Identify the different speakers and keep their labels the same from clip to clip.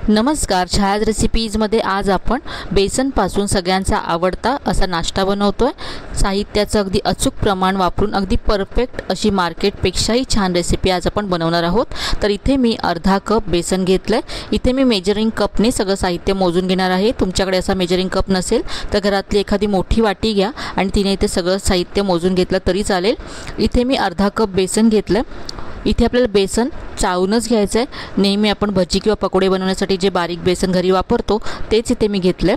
Speaker 1: नमस्कार, छायाज रेसिपीजमध्ये आज आपण बेसनपासून सगळ्यांचा आवडता असा नाश्ता बनवतोय। साहित्याचं अगदी अचूक प्रमाण वापरून अगदी परफेक्ट अशी मार्केटपेक्षाही छान रेसिपी आज आपण बनवणार आहोत। तर इथे मी अर्धा कप बेसन घेतलंय। इथे मी मेजरिंग कपने सगळं साहित्य मोजून घेणार आहे। तुमच्याकडे असा मेजरिंग कप नसेल तर घरातली एखादी मोठी वाटी घ्या आणि तिने इथे सगळं साहित्य मोजून घेतलं तरी चालेल। इथे मी अर्धा कप बेसन घेतलं। इथे आपल्याला बेसन चाळूनच घ्यायचं आहे। नेहमी आपण भजी किंवा पकोडे बनवण्यासाठी जे बारीक बेसन घरी वापरतो तेच इथे मी घेतलं।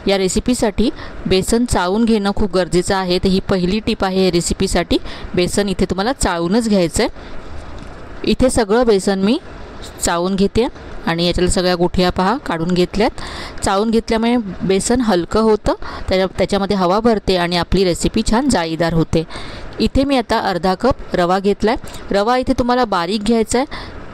Speaker 1: या रेसिपीसाठी बेसन चाळून घेणं खूप गरजेचं आहे। तर ही पहिली टिप आहे या रेसिपीसाठी, बेसन इथे तुम्हाला चाळूनच घ्यायचं आहे। इथे सगळं बेसन मी चाळून घेते आणि याच्याला सगळ्या गुठळ्या पहा काढून घेतल्यात। चाळून घेतल्यामुळे बेसन हलकं होतं, त्याच्यामध्ये हवा भरते आणि आपली रेसिपी छान जाळीदार होते। इथे मी आता अर्धा कप रवा घेतलाय। रवा इथे तुम्हाला बारीक घ्यायचा आहे।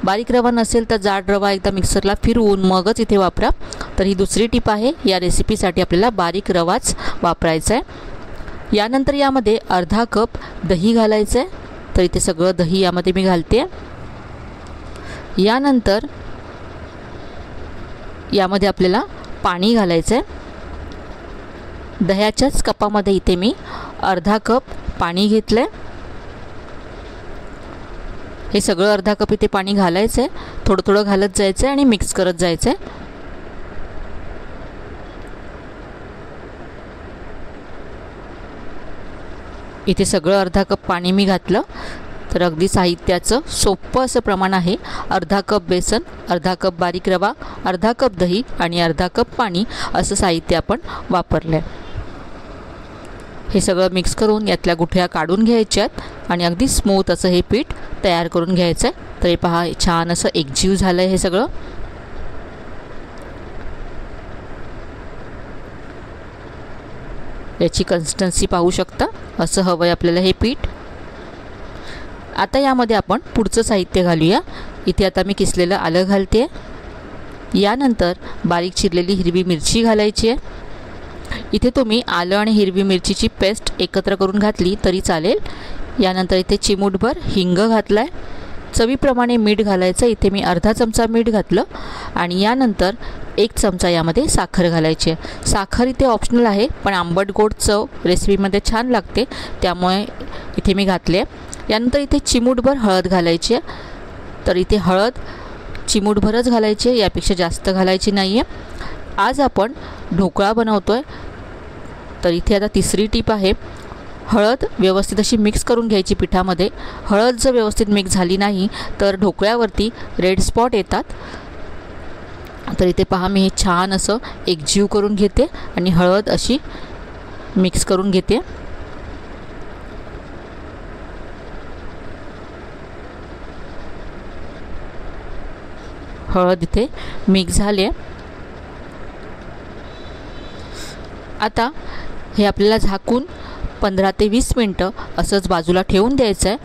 Speaker 1: बारीक रवा नसेल तर जाड रवा एकदा मिक्सरला फिरवून मगच इथे वापरा। तर ही दुसरी टिप आहे, या रेसिपीसाठी आपल्याला बारीक रवाच वापरायचा आहे। यानंतर यामध्ये अर्धा कप दही घालायचं आहे। तर इथे सगळं दही यामध्ये मी घालते। यानंतर यामध्ये आपल्याला पाणी घालायचं आहे। दह्याच्याच कपामध्ये इथे मी अर्धा कप पाणी घेतलंय। हे सगळं अर्धा कप इथे पाणी घालायचं आहे। थोडं थोडं घालत जायचं आहे आणि मिक्स करत जायचं आहे। इथे सगळं अर्धा कप पाणी मी घातलं। तर अगदी साहित्याचं सोपं असं प्रमाण आहे। अर्धा कप बेसन, अर्धा कप बारीक रवा, अर्धा कप दही आणि अर्धा कप पाणी असं साहित्य आपण वापरलं आहे। हे सगळं मिक्स करून यातल्या गुठळ्या काढून घ्यायच्यात आणि अगदी स्मूथ असं हे पीठ तयार करून घ्यायचं आहे। तर हे पहा छान असं एकजीव झालं आहे हे सगळं। याची कन्सिस्टन्सी पाहू शकता, असं हवं आहे आपल्याला हे पीठ। आता यामध्ये आपण पुढचं साहित्य घालूया। इथे आता मी किसलेलं आलं घालते। यानंतर बारीक चिरलेली हिरवी मिरची घालायची आहे। इथे तुम्ही आलं आणि हिरवी मिरचीची पेस्ट एकत्र करून घातली तरी चालेल। यानंतर इथे चिमूटभर हिंग घातलाय। चवीप्रमाणे मीठ घालायचं। इथे मी अर्धा चमचा मीठ घातलं आणि यानंतर 1 चमचा यामध्ये साखर घालायची आहे। साखर इथे ऑप्शनल आहे, पण आंबट गोड चव रेसिपीमध्ये छान लागते, त्यामुळे इथे मी घातले। यानंतर इथे चिमूटभर हळद घालायची आहे। तर इथे हळद चिमूटभरच घालायची आहे, यापेक्षा जास्त घालायची नाही आहे। आज आपण ढोकळा बनवतोय। तर इथे आता तिसरी टिप आहे, हळद व्यवस्थित अशी मिक्स करून घ्यायची पिठामध्ये। हळद जर व्यवस्थित मिक्स झाली नाही तर ढोकळ्यावरती रेड स्पॉट येतात। तर इथे पहा मी हे छान असं एकजीव करून घेते आणि हळद अशी मिक्स करून घेते। हळद इथे मिक्स झाली आहे। आता हे आपल्याला झाकून 15 ते 20 मिनटं असंच बाजूला ठेवून द्यायचं आहे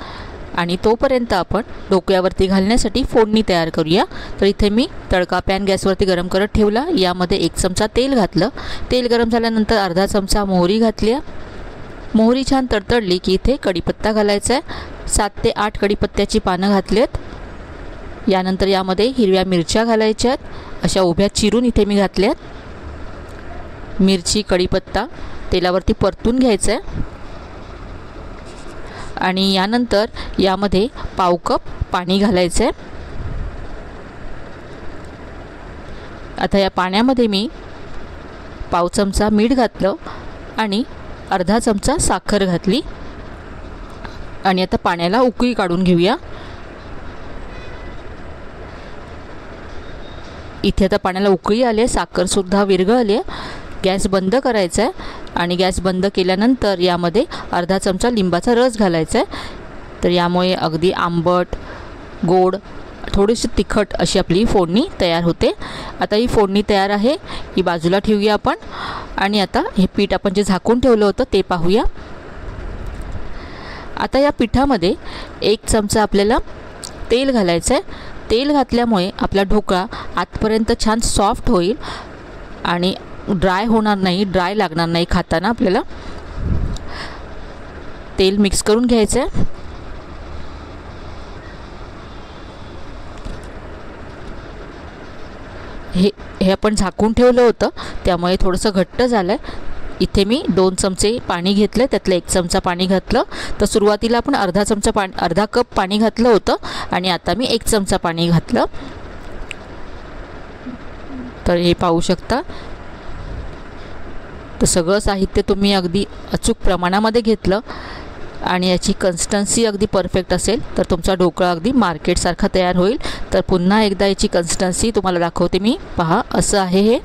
Speaker 1: आणि तोपर्यंत आपण ढोकळ्यावरती घालण्यासाठी फोडणी तयार करूया। तर इथे मी तडका पॅन गॅसवरती गरम करत ठेवला। यामध्ये 1 चमचा तेल घातलं। तेल गरम झाल्यानंतर अर्धा चमचा मोहरी घातली। मोहरी छान तडतडली की इथे कढीपत्ता घालायचा आहे। 7 ते 8 कढीपत्त्याची पानं घातलीत। यानंतर यामध्ये हिरव्या मिरच्या घालायच्यात, अशा उभ्या चिरून इथे मी घातल्यात। मिरची कढीपत्ता तेलावरती परतून घ्यायचं आहे आणि यानंतर यामध्ये पाव कप पाणी घालायचं आहे। आता या पाण्यामध्ये मी पाव चमचा मीठ घातलं आणि अर्धा चमचा साखर घातली आणि आता पाण्याला उकळी काढून घेऊया। इथे आता पाण्याला उकळी आली आहे, साखरसुद्धा विरघळली आहे। गॅस बंद करायचा आहे आणि गॅस बंद केल्यानंतर यामध्ये अर्धा चमचा लिंबाचा रस घालायचा आहे। तर यामुळे अगदी आंबट गोड थोडीशी तिखट अशी आपली फोडणी तयार होते। आता ही फोडणी तयार आहे, ही बाजूला ठेवूया आपण आणि आता हे पीठ आपण जे झाकून ठेवलं होतं ते पाहूया। आता या पिठामध्ये 1 चमचा आपल्याला तेल घालायचं आहे। तेल घातल्यामुळे आपला ढोकळा आतपर्यंत छान सॉफ्ट होईल आणि ड्राय होणार नाही, ड्राय लागणार नाही खाताना आपल्याला। तेल मिक्स करून घ्यायचं आहे। हे आपण झाकून ठेवलं होतं, त्यामुळे थोडंसं घट्ट झालं आहे. इथे मी 2 चमचे पाणी घेतले, त्यातलं 1 चमचा पाणी घातलं. तर सुरुवातीला आपण अर्धा कप पाणी घातलं होतं आणि आता मी 1 चमचा पाणी घातलं. तर हे पाहू शकता. तर सगळं साहित्य तुम्ही अगदी अचूक प्रमाणामध्ये घेतलं आणि याची कन्सिस्टन्सी अगदी परफेक्ट असेल तर तुमचा ढोकळा अगदी मार्केटसारखा तयार होईल. तर पुन्हा एकदा याची कन्सिस्टन्सी तुम्हाला दाखवते मी. पहा, असं आहे हे.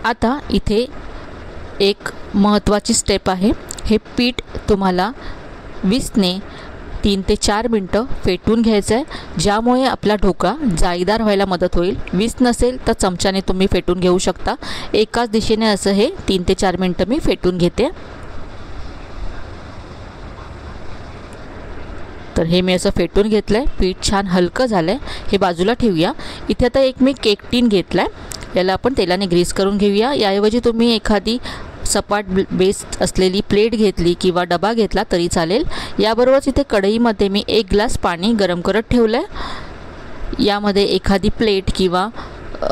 Speaker 1: आता इथे एक महत्त्वाची स्टेप आहे. हे पीठ तुम्हाला विस्कने 3 ते 4 मिनटं फेटून घ्यायचं आहे, ज्यामुळे आपला ढोकळा जाळीदार व्हायला मदत होईल. विस्क नसेल तर चमच्याने तुम्ही फेटून घेऊ शकता. एकाच दिशेने असं हे 3 ते 4 मिनटं मी फेटून घेते. तर हे मी असं फेटून घेतलं आहे. पीठ छान हलकं झालं आहे. हे बाजूला ठेवूया. इथे आता एक मी केक टीन घेतला आहे. याला आपण तेलाने ग्रीस करून घेऊया. याऐवजी तुम्ही एखादी सपाट बेस असलेली प्लेट घेतली किंवा डबा घेतला तरी चालेल. याबरोबरच इथे कढईमध्ये मी 1 ग्लास पाणी गरम करत ठेवलं आहे. यामध्ये एखादी प्लेट किंवा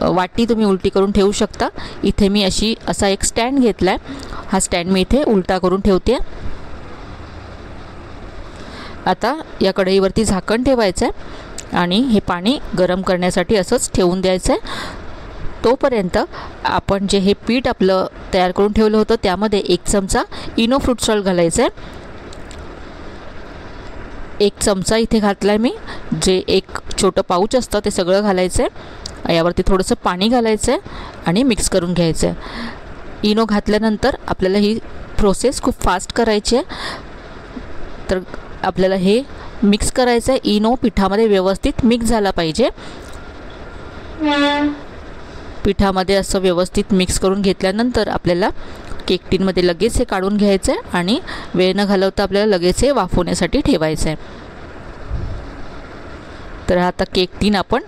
Speaker 1: वाटी तुम्ही उलटी करून ठेवू शकता. इथे मी असा एक स्टँड घेतला आहे. हा स्टँड मी इथे उलटा करून ठेवते. आता या कढईवरती झाकण ठेवायचं आहे आणि हे पाणी गरम करण्यासाठी असंच ठेवून द्यायचं आहे. तोपर्यंत आपण जे हे पीठ आपलं तयार करून ठेवलं होतं त्यामध्ये 1 चमचा इनो फ्रूट सॉल्ट घालायचं आहे. 1 चमचा इथे घातला आहे मी. जे एक छोटं पाऊच असतं ते सगळं घालायचं आहे. यावरती थोडंसं पाणी घालायचं आहे आणि मिक्स करून घ्यायचं आहे. इनो घातल्यानंतर आपल्याला ही प्रोसेस खूप फास्ट करायची आहे. तर आपल्याला हे मिक्स करायचं आहे. इनो पिठामध्ये व्यवस्थित मिक्स झाला पाहिजे. पिठामध्ये असं व्यवस्थित मिक्स करून घेतल्यानंतर आपल्याला केक टीनमध्ये लगेच हे काढून घ्यायचं आहे आणि वेळ न घालवता आपल्याला लगेच हे वाफवण्यासाठी ठेवायचं आहे. तर आता केक टीन आपण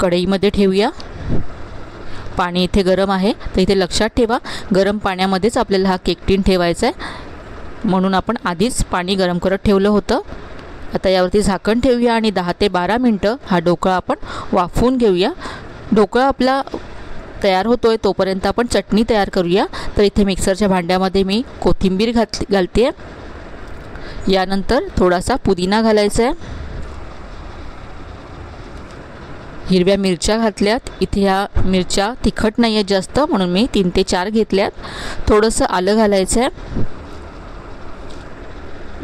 Speaker 1: कढईमध्ये ठेवूया. पाणी इथे गरम आहे, तर इथे लक्षात ठेवा गरम पाण्यामध्येच आपल्याला हा केक टीन ठेवायचा आहे. म्हणून आपण आधीच पाणी गरम करत ठेवलं होतं. आता यावरती झाकण ठेवूया आणि 10 ते 12 मिनटं हा ढोकळा आपण वाफवून घेऊया. ढोकळा आपला तयार होतोय तोपर्यंत आपण चटणी तयार करूया. तर इथे मिक्सरच्या भांड्यामध्ये मी कोथिंबीर घालते आहे. यानंतर थोडासा पुदिना घालायचा आहे. हिरव्या मिरच्या घातल्यात. इथे ह्या मिरच्या तिखट नाही आहेत जास्त, म्हणून मी 3 ते 4 घेतल्यात. थोडंसं आलं घालायचं आहे.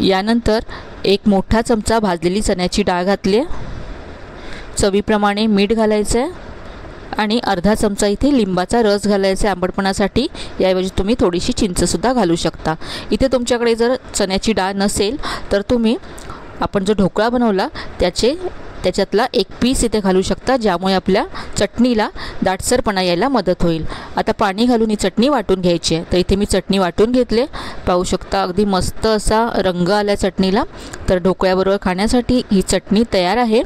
Speaker 1: यानंतर 1 मोठा चमचा भाजलेली चण्याची डाळ घातली आहे. चवीप्रमाणे मीठ घालायचं आहे आणि अर्धा चमचा इथे लिंबाचा रस घालायचा आहे आंबटपणासाठी. याऐवजी तुम्ही थोडीशी चिंचसुद्धा घालू शकता. इथे तुमच्याकडे जर चण्याची डाळ नसेल तर तुम्ही आपण जो ढोकळा बनवला त्याच्यातला 1 पीस इथे घालू शकता, ज्यामुळे आपल्या चटणीला दाटसरपणा यायला मदत होईल. आता पाणी घालून ही चटणी वाटून घ्यायची आहे. तर इथे मी चटणी वाटून घेतले. पाहू शकता अगदी मस्त असा रंग आला चटणीला. तर ढोकळ्याबरोबर खाण्यासाठी ही चटणी तयार आहे.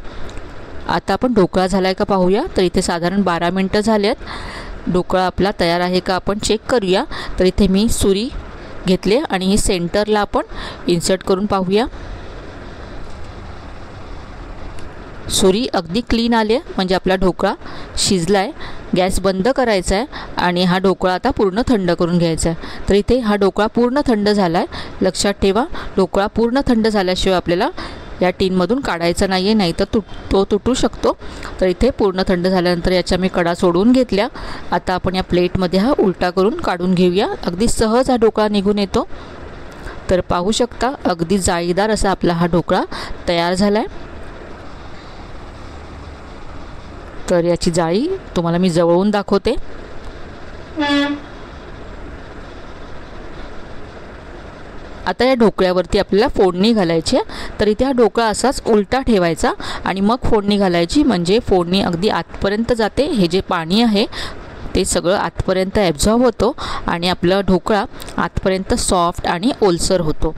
Speaker 1: आता आपण ढोकळा झाला आहे का पाहूया. तर इथे साधारण 12 मिनटं झाल्यात. ढोकळा आपला तयार आहे का आपण चेक करूया. तर इथे मी सुरी घेतली आणि ही सेंटरला आपण इन्सर्ट करून पाहूया. सुरी अगदी क्लीन आली आहे, म्हणजे आपला ढोकळा शिजला आहे. गॅस बंद करायचा आहे आणि हा ढोकळा आता पूर्ण थंड करून घ्यायचा आहे. तर इथे हा ढोकळा पूर्ण थंड झाला आहे. लक्षात ठेवा ढोकळा पूर्ण थंड झाल्याशिवाय आपल्याला या टीनमधून काढायचा नाही आहे, नाही तर तो तुटू शकतो. तर इथे पूर्ण थंड झाल्यानंतर याच्या मी कडा सोडून घेतल्या. आता आपण या प्लेटमध्ये हा उलटा करून काढून घेऊया. अगदी सहज हा ढोकळा निघून येतो. तर पाहू शकता अगदी जाळीदार असा आपला हा ढोकळा तयार झाला आहे. तर याची जाळी तुम्हाला मी जवळून दाखवते. आता या ढोकळ्यावरती आपल्याला फोडणी घालायची आहे. तर इथे हा ढोकळा असाच उलटा ठेवायचा आणि मग फोडणी घालायची, म्हणजे फोडणी अगदी आतपर्यंत जाते. हे जे पाणी आहे ते सगळं आतपर्यंत ॲब्झॉर्ब होतो आणि आपला ढोकळा आतपर्यंत सॉफ्ट आणि ओलसर होतो.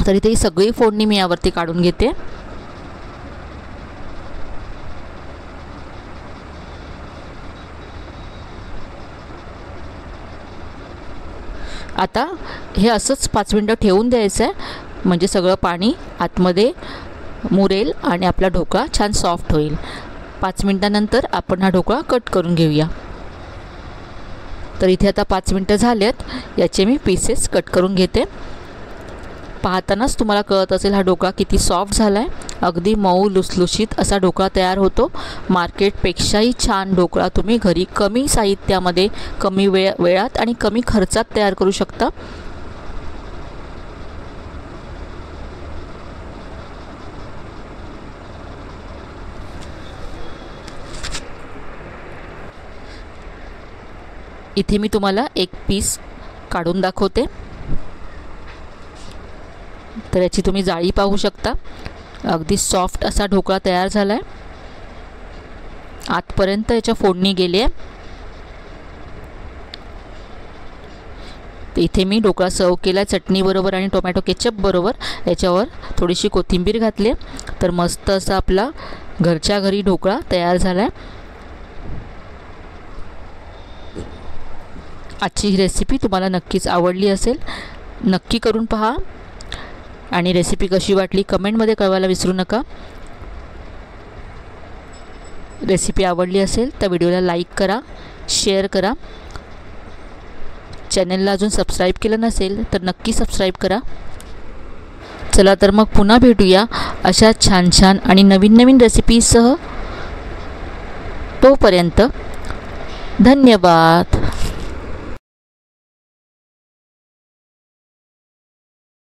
Speaker 1: तर इथे ही सगळी फोडणी मी यावरती काढून घेते. आता हे असंच 5 मिनटं ठेवून द्यायचं आहे, म्हणजे सगळं पाणी आतमध्ये मुरेल आणि आपला ढोकळा छान सॉफ्ट होईल. 5 मिनटानंतर आपण हा ढोकळा कट करून घेऊया. तर इथे आता 5 मिनटं झालेत. याचे मी पीसेस कट करून घेते. पाहतानाच तुम्हाला कळत असेल हा ढोकळा किती सॉफ्ट झाला आहे. अगदी मऊ लुसलुशीत असा ढोकळा तयार होतो. मार्केटपेक्षाही छान ढोकळा तुम्ही घरी कमी साहित्यामध्ये, कमी वेळात आणि कमी खर्चात तयार करू शकता. इथे मी तुम्हाला एक पीस काढून दाखवते. तर याची तुम्ही जाळी पाहू शकता. अगदी सॉफ्ट असा ढोकळा तयार झाला आहे. आतपर्यंत याच्या फोडणी गेली आहे. इथे मी ढोकळा सर्व केला चटणीबरोबर आणि टोमॅटो केचप बरोबर. याच्यावर थोडीशी कोथिंबीर घातली. तर मस्त असा आपला घरच्या घरी ढोकळा तयार झाला आहे. आजची ही रेसिपी तुम्हाला नक्कीच आवडली असेल. नक्की करून पहा आणि रेसिपी कशी वाटली कमेंटमध्ये कळवायला विसरू नका. रेसिपी आवडली असेल तर व्हिडिओला लाईक करा, शेअर करा. चॅनलला अजून सबस्क्राईब केलं नसेल तर नक्की सबस्क्राईब करा. चला तर मग पुन्हा भेटूया अशा छान छान आणि नवीन नवीन रेसिपीसह. तोपर्यंत धन्यवाद.